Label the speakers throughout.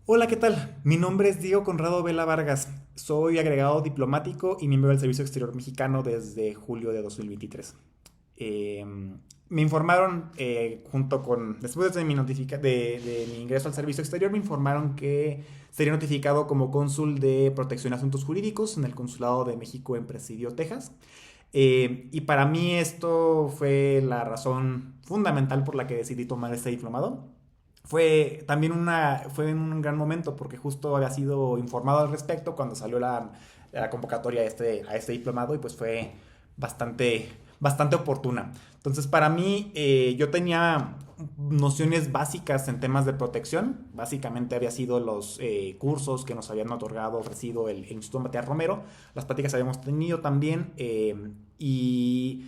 Speaker 1: Hola, ¿qué tal? Mi nombre es Diego Conrado Vela Vargas. Soy agregado diplomático y miembro del Servicio Exterior Mexicano desde julio de 2023. Eh, Me informaron, después de de mi ingreso al Servicio Exterior, me informaron que sería notificado como cónsul de protección de asuntos jurídicos en el Consulado de México en Presidio, Texas. Y para mí esto fue la razón fundamental por la que decidí tomar este diplomado. Fue un gran momento porque justo había sido informado al respecto cuando salió la convocatoria a este diplomado y pues fue bastante oportuna. Entonces para mí yo tenía nociones básicas en temas de protección. Básicamente había sido los cursos que nos habían ofrecido el Instituto Matías Romero, las prácticas que habíamos tenido también y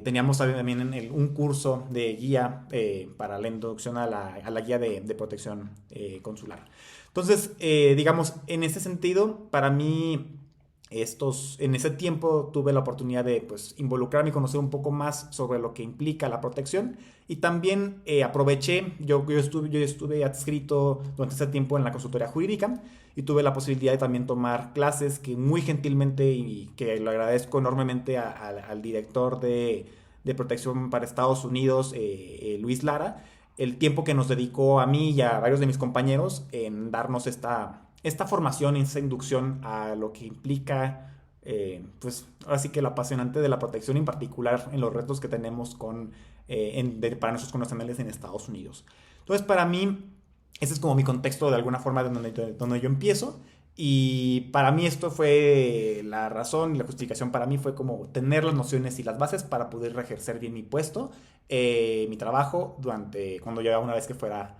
Speaker 1: teníamos también un curso de guía para la introducción a la guía de protección consular. Entonces, digamos, en ese sentido, para mí, en ese tiempo tuve la oportunidad de pues, involucrarme y conocer un poco más sobre lo que implica la protección y también aproveché, yo estuve adscrito durante ese tiempo en la consultoría jurídica y tuve la posibilidad de también tomar clases que muy gentilmente y que lo agradezco enormemente al director de protección para Estados Unidos, Luis Lara, el tiempo que nos dedicó a mí y a varios de mis compañeros en darnos esta formación, esta inducción a lo que implica, pues ahora sí que lo apasionante de la protección en particular en los retos que tenemos para nuestros connacionales en Estados Unidos. Entonces, para mí, ese es como mi contexto de alguna forma donde yo empiezo. Y para mí esto fue la razón y la justificación para mí fue como tener las nociones y las bases para poder ejercer bien mi puesto, mi trabajo, cuando ya una vez que fuera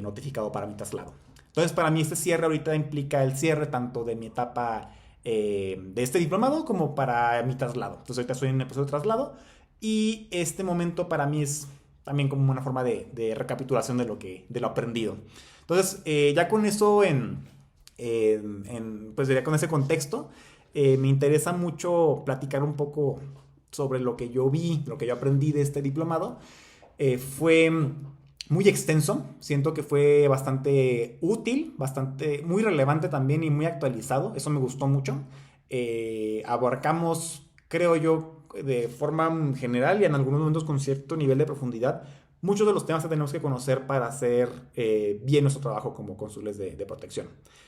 Speaker 1: notificado para mi traslado. Entonces para mí este cierre ahorita implica el cierre tanto de mi etapa de este diplomado como para mi traslado. Entonces ahorita estoy en el proceso de traslado y este momento para mí es también como una forma de recapitulación de lo aprendido. Entonces, ya con eso pues ya con ese contexto, me interesa mucho platicar un poco sobre lo que yo vi, lo que yo aprendí de este diplomado. Fue muy extenso, siento que fue bastante útil, muy relevante también y muy actualizado, eso me gustó mucho. Abarcamos, creo yo, de forma general y en algunos momentos con cierto nivel de profundidad, muchos de los temas que tenemos que conocer para hacer bien nuestro trabajo como cónsules de protección.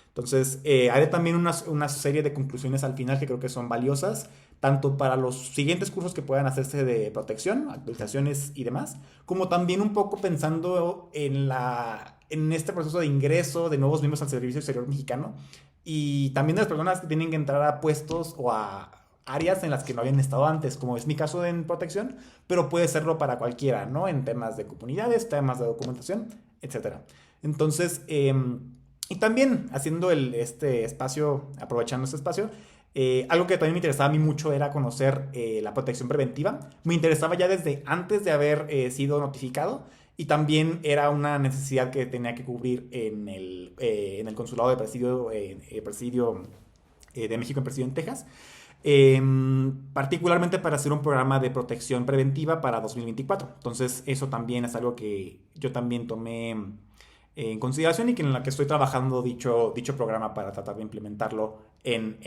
Speaker 1: Entonces, haré también una serie de conclusiones al final que creo que son valiosas, tanto para los siguientes cursos que puedan hacerse de protección, actualizaciones y demás, como también un poco pensando en este proceso de ingreso de nuevos miembros al Servicio Exterior Mexicano y también de las personas que tienen que entrar a puestos o a áreas en las que no habían estado antes, como es mi caso en protección, pero puede serlo para cualquiera, ¿no? En temas de comunidades, temas de documentación, etcétera. Entonces, y también haciendo este espacio, aprovechando este espacio, algo que también me interesaba a mí mucho era conocer la protección preventiva. Me interesaba ya desde antes de haber sido notificado y también era una necesidad que tenía que cubrir en el consulado de Presidio de México en Presidio en Texas. Particularmente para hacer un programa de protección preventiva para 2024. Entonces, eso también es algo que yo también tomé en consideración y que en la que estoy trabajando dicho programa para tratar de implementarlo en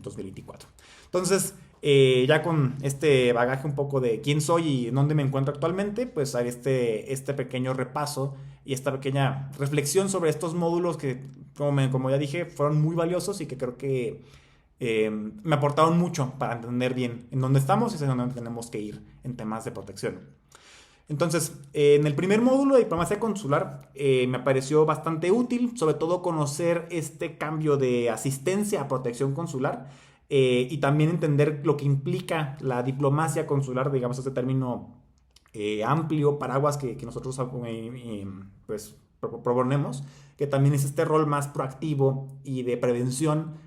Speaker 1: 2024. Entonces, ya con este bagaje un poco de quién soy y en dónde me encuentro actualmente, pues hay este pequeño repaso y esta pequeña reflexión sobre estos módulos que, como ya dije, fueron muy valiosos y que creo que me aportaron mucho para entender bien en dónde estamos y hacia dónde tenemos que ir en temas de protección. Entonces, en el primer módulo de diplomacia consular me pareció bastante útil, sobre todo conocer este cambio de asistencia a protección consular y también entender lo que implica la diplomacia consular, digamos, este término amplio, paraguas que nosotros pues, proponemos, que también es este rol más proactivo y de prevención,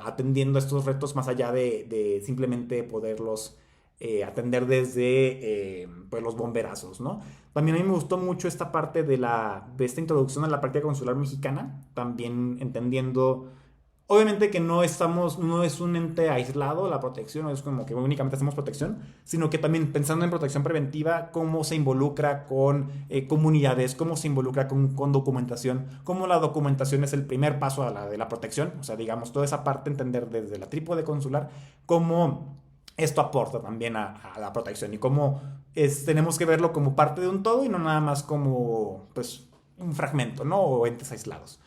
Speaker 1: atendiendo a estos retos más allá de simplemente poderlos atender desde pues los bomberazos, ¿no? También a mí me gustó mucho esta parte de esta introducción a la práctica consular mexicana, también entendiendo Obviamente que no es un ente aislado la protección, no es como que únicamente hacemos protección, sino que también pensando en protección preventiva, cómo se involucra con comunidades, cómo se involucra con documentación, cómo la documentación es el primer paso de la protección, o sea, digamos, toda esa parte entender desde la trípode consular, cómo esto aporta también a la protección y cómo tenemos que verlo como parte de un todo y no nada más como, pues, un fragmento, ¿no? O entes aislados.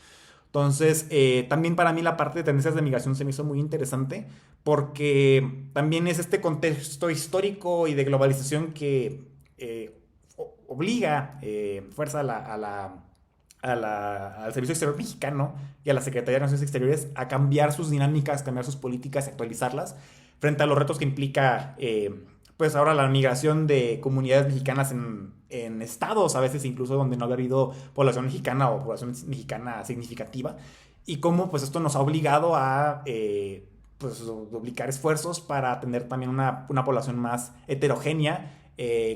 Speaker 1: Entonces, también para mí la parte de tendencias de migración se me hizo muy interesante porque también es este contexto histórico y de globalización que obliga, fuerza al Servicio Exterior Mexicano y a la Secretaría de Relaciones Exteriores a cambiar sus dinámicas, cambiar sus políticas y actualizarlas frente a los retos que implica, pues ahora la migración de comunidades mexicanas en estados, a veces incluso donde no había habido población mexicana o población mexicana significativa, y cómo pues esto nos ha obligado a pues duplicar esfuerzos para tener también una población más heterogénea,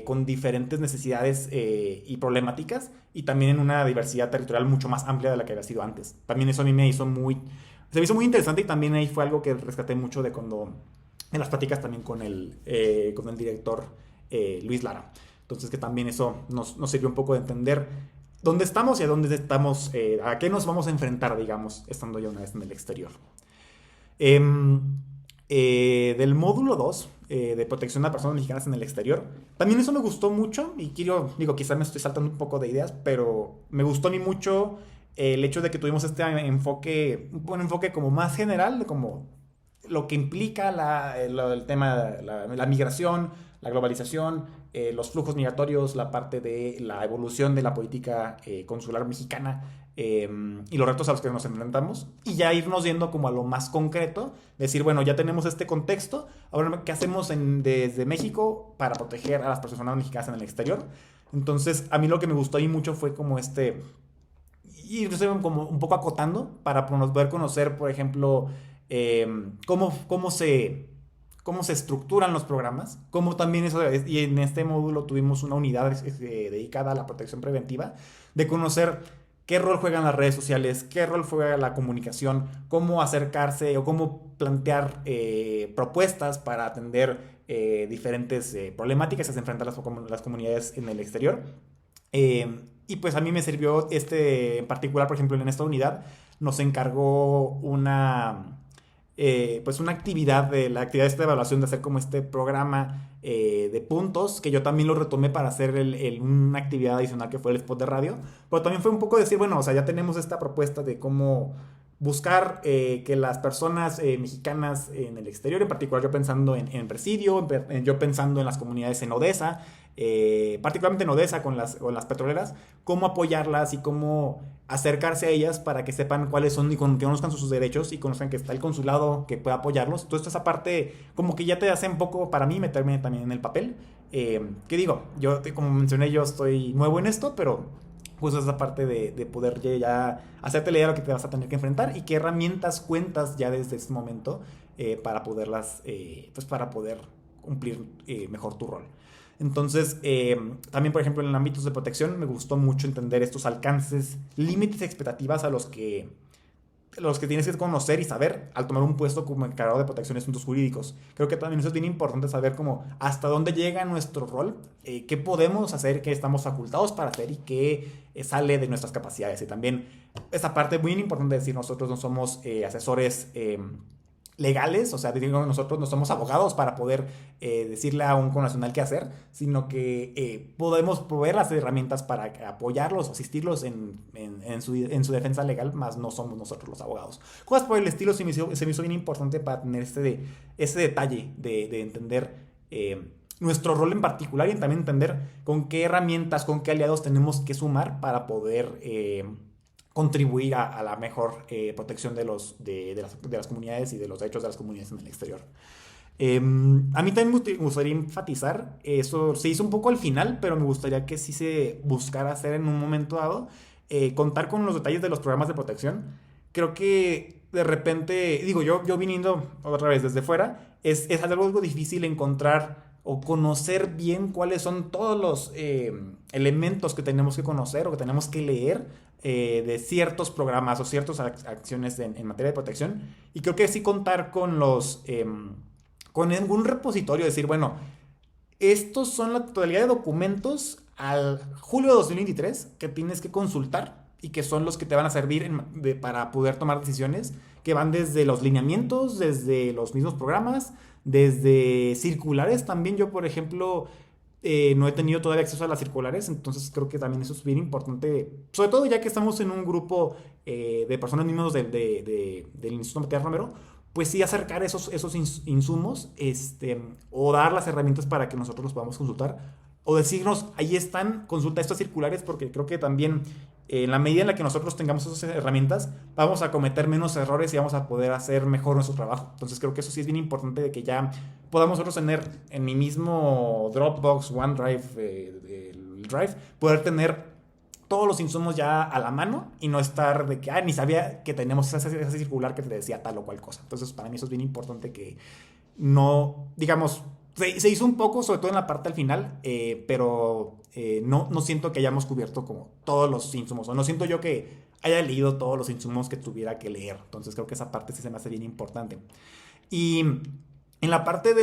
Speaker 1: con diferentes necesidades y problemáticas, y también en una diversidad territorial mucho más amplia de la que había sido antes. También eso a mí se me hizo muy interesante y también ahí fue algo que rescaté mucho de cuando en las pláticas también con el director Luis Lara. Entonces que también eso nos sirvió un poco de entender dónde estamos y a dónde estamos, a qué nos vamos a enfrentar, digamos, estando ya una vez en el exterior. Del módulo 2 de protección a personas mexicanas en el exterior, también eso me gustó mucho y quizá me estoy saltando un poco de ideas, pero me gustó a mí mucho el hecho de que tuvimos este enfoque, un enfoque como más general, como lo que implica el tema de la migración, la globalización, los flujos migratorios, la parte de la evolución de la política consular mexicana, y los retos a los que nos enfrentamos, y ya irnos yendo como a lo más concreto, decir, bueno, ya tenemos este contexto, ahora qué hacemos desde México para proteger a las personas mexicanas en el exterior. Entonces a mí lo que me gustó ahí mucho fue como y yo estoy como un poco acotando para poder conocer, por ejemplo, cómo se estructuran los programas, cómo también y en este módulo tuvimos una unidad dedicada a la protección preventiva, de conocer qué rol juegan las redes sociales, qué rol juega la comunicación, cómo acercarse o cómo plantear propuestas para atender diferentes problemáticas que se enfrentan las comunidades en el exterior. Y pues a mí me sirvió en particular, por ejemplo, en esta unidad nos encargó pues una actividad la actividad de evaluación de hacer como este programa de puntos, que yo también lo retomé para hacer una actividad adicional que fue el spot de radio, pero también fue un poco decir, bueno, o sea, ya tenemos esta propuesta de cómo buscar que las personas mexicanas en el exterior, en particular yo pensando en Presidio, yo pensando en las comunidades en Odessa, particularmente en Odessa con las petroleras, cómo apoyarlas y cómo acercarse a ellas para que sepan cuáles son y que conozcan sus derechos y conozcan que está el consulado que puede apoyarlos. Entonces esa parte como que ya te hace un poco para mí meterme también en el papel. ¿Qué digo? Yo, como mencioné, yo estoy nuevo en esto, pero justo esa parte de poder ya hacerte la idea de lo que te vas a tener que enfrentar y qué herramientas cuentas ya desde este momento para poderlas, pues para poder cumplir mejor tu rol. Entonces, también, por ejemplo, en ámbitos de protección me gustó mucho entender estos alcances, límites y expectativas a los que tienes que conocer y saber al tomar un puesto como encargado de protección de asuntos jurídicos. Creo que también eso es bien importante saber como hasta dónde llega nuestro rol, qué podemos hacer, qué estamos facultados para hacer y qué sale de nuestras capacidades. Y también esa parte muy importante de decir, nosotros no somos asesores legales, o sea, digo, nosotros no somos abogados para poder decirle a un connacional qué hacer, sino que podemos proveer las herramientas para apoyarlos, asistirlos en su defensa legal, más no somos nosotros los abogados. Cosas por el estilo se me hizo bien importante para tener ese detalle de entender nuestro rol en particular y también entender con qué herramientas, con qué aliados tenemos que sumar para poder contribuir a la mejor protección de las comunidades y de los derechos de las comunidades en el exterior. A mí también me gustaría enfatizar, eso se hizo un poco al final, pero me gustaría que sí se buscara hacer en un momento dado, contar con los detalles de los programas de protección. Creo que de repente, digo, yo viniendo otra vez desde fuera, es algo difícil encontrar o conocer bien cuáles son todos los elementos que tenemos que conocer o que tenemos que leer de ciertos programas o ciertas acciones en materia de protección. Y creo que sí contar con con algún repositorio, decir, bueno, estos son la totalidad de documentos al julio de 2023 que tienes que consultar y que son los que te van a servir para poder tomar decisiones que van desde los lineamientos, desde los mismos programas, desde circulares. También yo, por ejemplo, no he tenido todavía acceso a las circulares, entonces creo que también eso es bien importante, sobre todo ya que estamos en un grupo de personas mismos del Instituto Matías Romero, pues sí acercar esos insumos, o dar las herramientas para que nosotros los podamos consultar, o decirnos, ahí están, consulta estas circulares, porque creo que también en la medida en la que nosotros tengamos esas herramientas, vamos a cometer menos errores y vamos a poder hacer mejor nuestro trabajo. Entonces creo que eso sí es bien importante, de que ya podamos nosotros tener en mi mismo Dropbox, OneDrive, el Drive, poder tener todos los insumos ya a la mano y no estar de que, ni sabía que tenemos esa circular que te decía tal o cual cosa. Entonces, para mí eso es bien importante, que no, digamos, se hizo un poco, sobre todo en la parte al final, pero no siento que hayamos cubierto como todos los insumos, o no siento yo que haya leído todos los insumos que tuviera que leer. Entonces, creo que esa parte sí se me hace bien importante. Y en la parte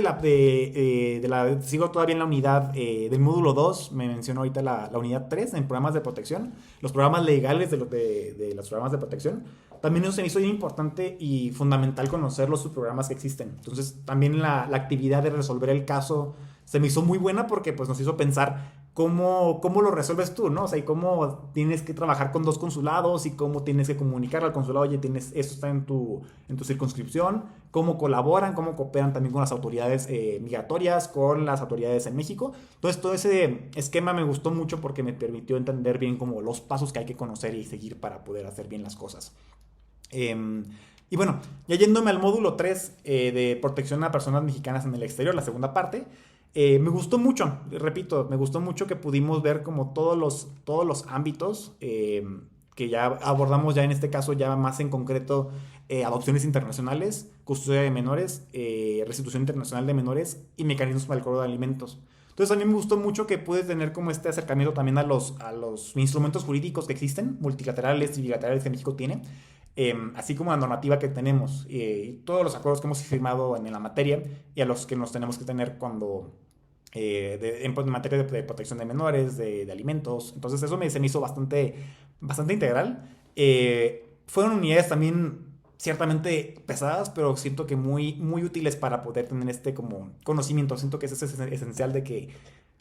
Speaker 1: sigo todavía en la unidad del módulo 2, me mencionó ahorita la unidad 3 en programas de protección, los programas legales de los programas de protección. También eso se me hizo bien importante y fundamental, conocer los subprogramas que existen. Entonces también la actividad de resolver el caso se me hizo muy buena, porque pues nos hizo pensar cómo lo resuelves tú, ¿no? O sea, y cómo tienes que trabajar con 2 consulados y cómo tienes que comunicar al consulado, oye, esto está en tu circunscripción, cómo colaboran, cómo cooperan también con las autoridades migratorias, con las autoridades en México. Entonces, todo ese esquema me gustó mucho, porque me permitió entender bien como los pasos que hay que conocer y seguir para poder hacer bien las cosas. Y bueno, ya yéndome al módulo 3 de protección a personas mexicanas en el exterior, la segunda parte, me gustó mucho, repito, me gustó mucho que pudimos ver como todos los ámbitos que ya abordamos, ya en este caso ya más en concreto, adopciones internacionales, custodia de menores, restitución internacional de menores y mecanismos para el cobro de alimentos. Entonces a mí me gustó mucho que pude tener como este acercamiento también a los instrumentos jurídicos que existen, multilaterales y bilaterales, que México tiene, así como la normativa que tenemos, y todos los acuerdos que hemos firmado en la materia, y a los que nos tenemos que tener cuando en materia de protección de menores, de alimentos. Entonces eso se me hizo bastante integral. Fueron unidades también ciertamente pesadas, pero siento que muy, muy útiles para poder tener como conocimiento. Siento que eso es esencial, de que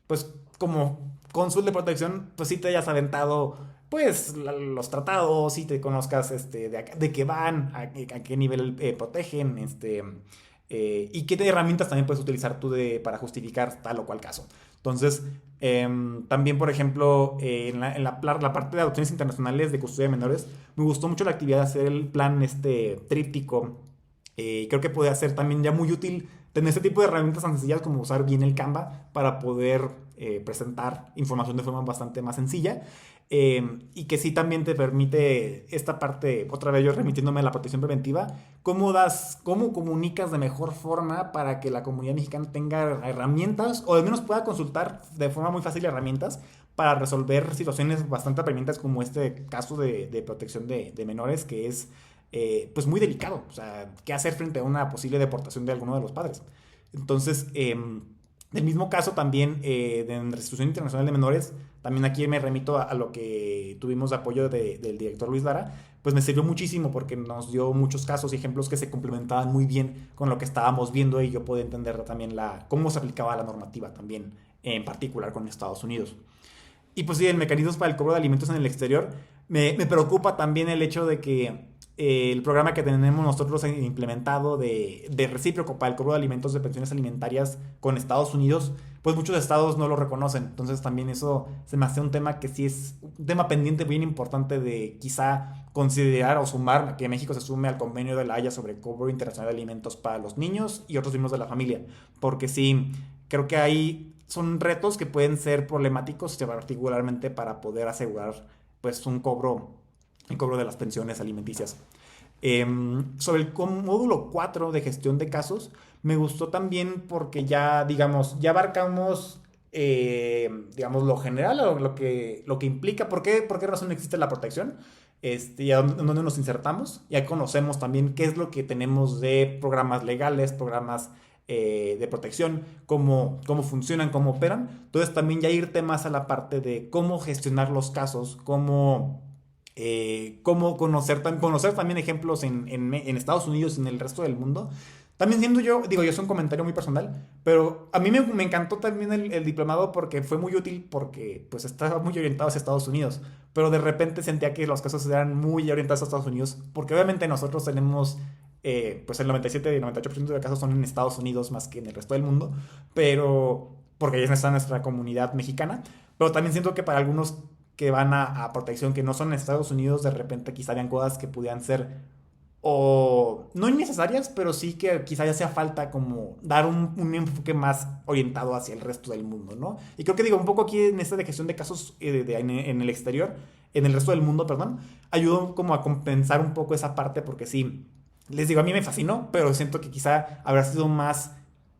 Speaker 1: pues como cónsul de protección, pues sí te hayas aventado pues los tratados, y te conozcas de qué van, a qué nivel protegen, y qué herramientas también puedes utilizar tú para justificar tal o cual caso. Entonces, también, por ejemplo, la parte de adopciones internacionales de custodia de menores, me gustó mucho la actividad de hacer el plan tríptico. Creo que puede ser también ya muy útil tener este tipo de herramientas tan sencillas como usar bien el Canva para poder presentar información de forma bastante más sencilla. Y que sí también te permite esta parte, otra vez yo remitiéndome a la protección preventiva, cómo comunicas de mejor forma para que la comunidad mexicana tenga herramientas, o al menos pueda consultar de forma muy fácil herramientas para resolver situaciones bastante apremiantes, como este caso de protección de menores, que es pues muy delicado. O sea, qué hacer frente a una posible deportación de alguno de los padres. Entonces, del mismo caso también, de restitución internacional de menores, también aquí me remito a lo que tuvimos de apoyo del director Luis Lara, pues me sirvió muchísimo, porque nos dio muchos casos y ejemplos que se complementaban muy bien con lo que estábamos viendo, y yo pude entender también cómo se aplicaba la normativa también, en particular con Estados Unidos. Y pues sí, en mecanismos para el cobro de alimentos en el exterior, me preocupa también el hecho de que el programa que tenemos nosotros implementado de recíproco para el cobro de alimentos de pensiones alimentarias con Estados Unidos, pues muchos estados no lo reconocen. Entonces también eso se me hace un tema que sí es un tema pendiente bien importante, de quizá considerar o sumar, que México se sume al convenio de la Haya sobre cobro internacional de alimentos para los niños y otros miembros de la familia. Porque sí, creo que ahí son retos que pueden ser problemáticos, particularmente para poder asegurar pues el cobro de las pensiones alimenticias. Sobre el módulo 4 de gestión de casos, me gustó también porque ya, digamos, ya abarcamos digamos, lo general o lo que implica, por qué razón existe la protección, y a dónde nos insertamos. Ya conocemos también qué es lo que tenemos de programas legales, programas de protección, cómo funcionan, cómo operan. Entonces también ya irte más a la parte de cómo gestionar los casos, cómo conocer también ejemplos en Estados Unidos y en el resto del mundo. También siendo yo, digo, yo es un comentario muy personal, pero a mí me encantó también el diplomado porque fue muy útil porque pues estaba muy orientado hacia Estados Unidos, pero de repente sentía que los casos eran muy orientados a Estados Unidos, porque obviamente nosotros tenemos, pues el 97 y 98% de casos son en Estados Unidos más que en el resto del mundo, pero porque ahí está nuestra comunidad mexicana, pero también siento que para algunos que van a protección que no son en Estados Unidos, de repente quizá habían cosas que pudieran ser o no innecesarias, pero sí que quizá ya sea falta como dar un enfoque más orientado hacia el resto del mundo, ¿no? Y creo que digo, un poco aquí en esta de gestión de casos en el exterior, en el resto del mundo, perdón, ayudó como a compensar un poco esa parte porque sí, les digo, a mí me fascinó, pero siento que quizá habrá sido más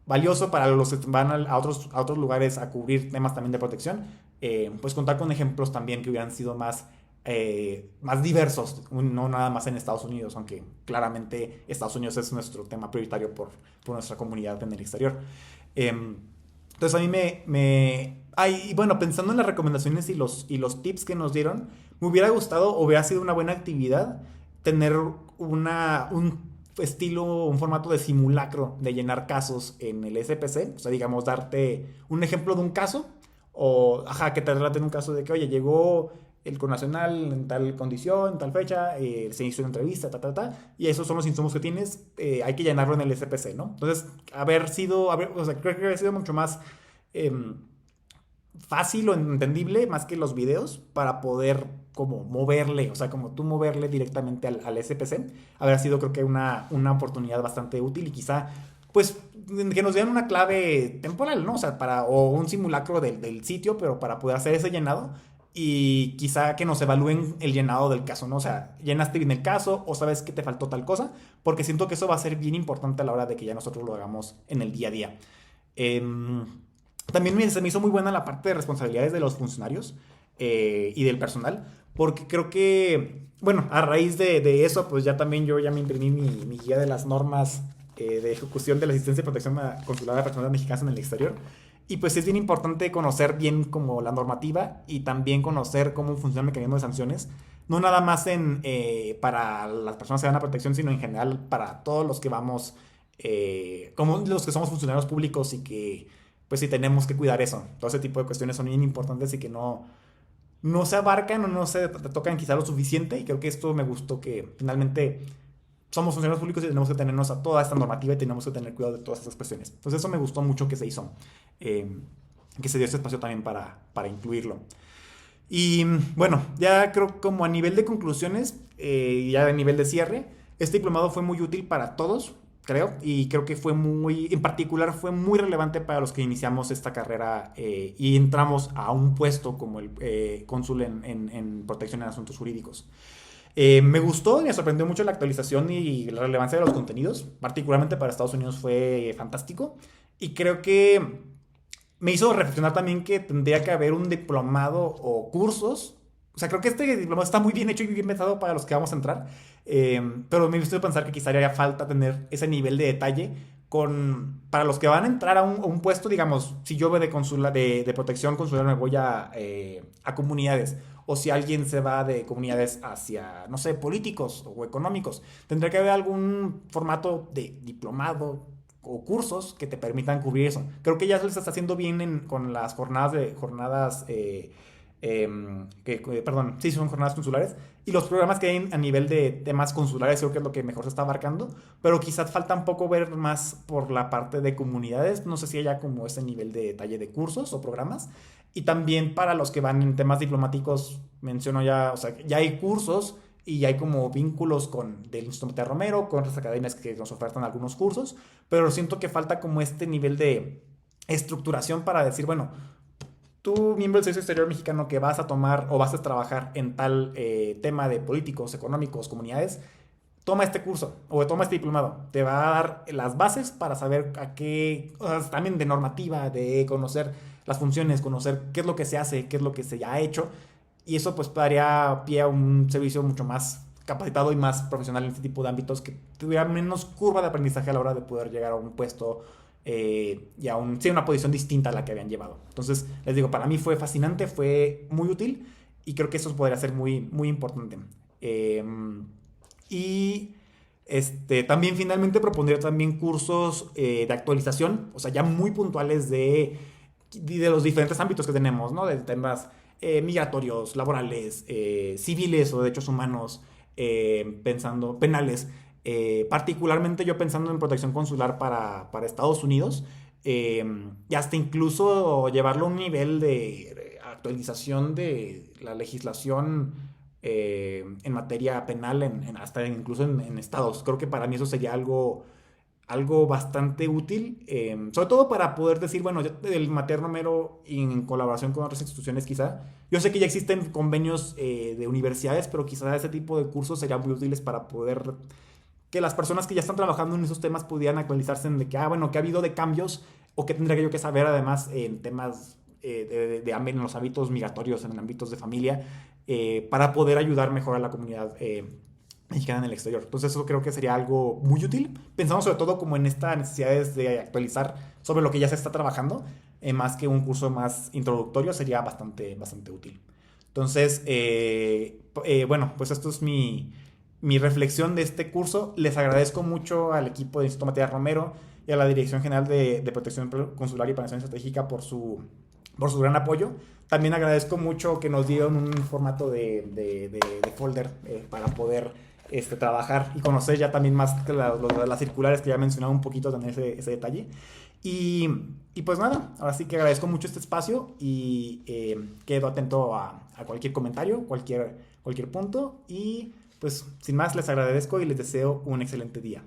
Speaker 1: valioso para los que van a otros lugares a cubrir temas también de protección, pues contar con ejemplos también que hubieran sido más diversos, no nada más en Estados Unidos, aunque claramente Estados Unidos es nuestro tema prioritario por nuestra comunidad en el exterior. Entonces a mí y bueno, pensando en las recomendaciones y los tips que nos dieron, me hubiera gustado o hubiera sido una buena actividad tener un formato de simulacro de llenar casos en el SPC, o sea, digamos, darte un ejemplo de un caso, o, ajá, que te relaten un caso de que, oye, llegó el connacional en tal condición, en tal fecha, se hizo una entrevista, y esos son los insumos que tienes, hay que llenarlo en el SPC, ¿no? Entonces, o sea, creo que haber sido mucho más eh, fácil o entendible, más que los videos, para poder como moverle, o sea, como tú moverle directamente al SPC, habría sido creo que una oportunidad bastante útil y quizá, pues, que nos dieran una clave temporal, ¿no? O sea, o un simulacro del sitio, pero para poder hacer ese llenado y quizá que nos evalúen el llenado del caso, ¿no? O sea, llenaste bien el caso o sabes que te faltó tal cosa, porque siento que eso va a ser bien importante a la hora de que ya nosotros lo hagamos en el día a día. También se me hizo muy buena la parte de responsabilidades de los funcionarios y del personal, porque creo que, bueno, a raíz de eso, pues ya también yo ya me imprimí mi guía de las normas de ejecución de la asistencia y protección consular a personas mexicanas en el exterior. Y pues es bien importante conocer bien como la normativa y también conocer cómo funciona el mecanismo de sanciones, no nada más para las personas que dan la protección, sino en general para todos los que vamos, como los que somos funcionarios públicos y que pues sí tenemos que cuidar eso. Todo ese tipo de cuestiones son bien importantes y que no se abarcan o no se tocan quizá lo suficiente. Y creo que esto me gustó que finalmente somos funcionarios públicos y tenemos que tenernos a toda esta normativa y tenemos que tener cuidado de todas esas cuestiones. Entonces eso me gustó mucho que se hizo, que se dio ese espacio también para incluirlo. Y bueno, ya creo como a nivel de conclusiones, ya a nivel de cierre, este diplomado fue muy útil para todos, creo, y creo que en particular fue muy relevante para los que iniciamos esta carrera y entramos a un puesto como el cónsul en protección en asuntos jurídicos. Me gustó y me sorprendió mucho la actualización y la relevancia de los contenidos, particularmente para Estados Unidos fue fantástico y creo que me hizo reflexionar también que tendría que haber un diplomado o cursos. O sea, creo que este diplomado está muy bien hecho y bien pensado para los que vamos a entrar, pero me hizo pensar que quizá haría falta tener ese nivel de detalle para los que van a entrar a un puesto, digamos, si yo voy de protección consular me voy a comunidades, o si alguien se va de comunidades hacia, no sé, políticos o económicos, tendría que haber algún formato de diplomado o cursos que te permitan cubrir eso. Creo que ya se les está haciendo bien con las jornadas perdón, sí, son jornadas consulares y los programas que hay a nivel de temas consulares creo que es lo que mejor se está abarcando, pero quizás falta un poco ver más por la parte de comunidades, no sé si haya como ese nivel de detalle de cursos o programas, y también para los que van en temas diplomáticos, menciono ya, o sea, ya hay cursos y hay como vínculos del Instituto Romero, con otras academias que nos ofertan algunos cursos, pero siento que falta como este nivel de estructuración para decir, bueno, tú, miembro del Servicio Exterior Mexicano, que vas a tomar o vas a trabajar en tal tema de políticos, económicos, comunidades, toma este curso o toma este diplomado. Te va a dar las bases para saber a qué, o sea, también de normativa, de conocer las funciones, conocer qué es lo que se hace, qué es lo que se ha hecho, y eso pues daría pie a un servicio mucho más capacitado y más profesional en este tipo de ámbitos, que tuviera menos curva de aprendizaje a la hora de poder llegar a un puesto y a sí, una posición distinta a la que habían llevado. Entonces, les digo, para mí fue fascinante, fue muy útil y creo que eso podría ser muy, muy importante. Eh, y también finalmente propondría también cursos de actualización, o sea, ya muy puntuales de los diferentes ámbitos que tenemos, ¿no? De temas migratorios, laborales, civiles o derechos humanos, pensando penales. Particularmente yo pensando en protección consular para Estados Unidos, y hasta incluso llevarlo a un nivel de actualización de la legislación en materia penal, hasta incluso en estados. Creo que para mí eso sería algo bastante útil, sobre todo para poder decir, bueno, el materno mero en colaboración con otras instituciones quizá. Yo sé que ya existen convenios de universidades, pero quizá ese tipo de cursos serían muy útiles para poder que las personas que ya están trabajando en esos temas pudieran actualizarse en de que, bueno, que ha habido de cambios o que tendría yo que saber además en temas en los hábitos migratorios, en ámbitos de familia, para poder ayudar mejor a la comunidad mexicana en el exterior. Entonces eso creo que sería algo muy útil. Pensamos sobre todo como en estas necesidades de actualizar sobre lo que ya se está trabajando, más que un curso más introductorio, sería bastante, bastante útil. Entonces, bueno, pues esto es mi reflexión de este curso. Les agradezco mucho al equipo de Instituto Matías Romero y a la Dirección General de Protección Consular y Planeación Estratégica por su gran apoyo. También agradezco mucho que nos dieron un formato de folder para poder trabajar y conocer ya también más que las circulares que ya mencionaba un poquito también ese detalle. Y pues nada, ahora sí que agradezco mucho este espacio y quedo atento a cualquier comentario, cualquier punto, y pues sin más les agradezco y les deseo un excelente día.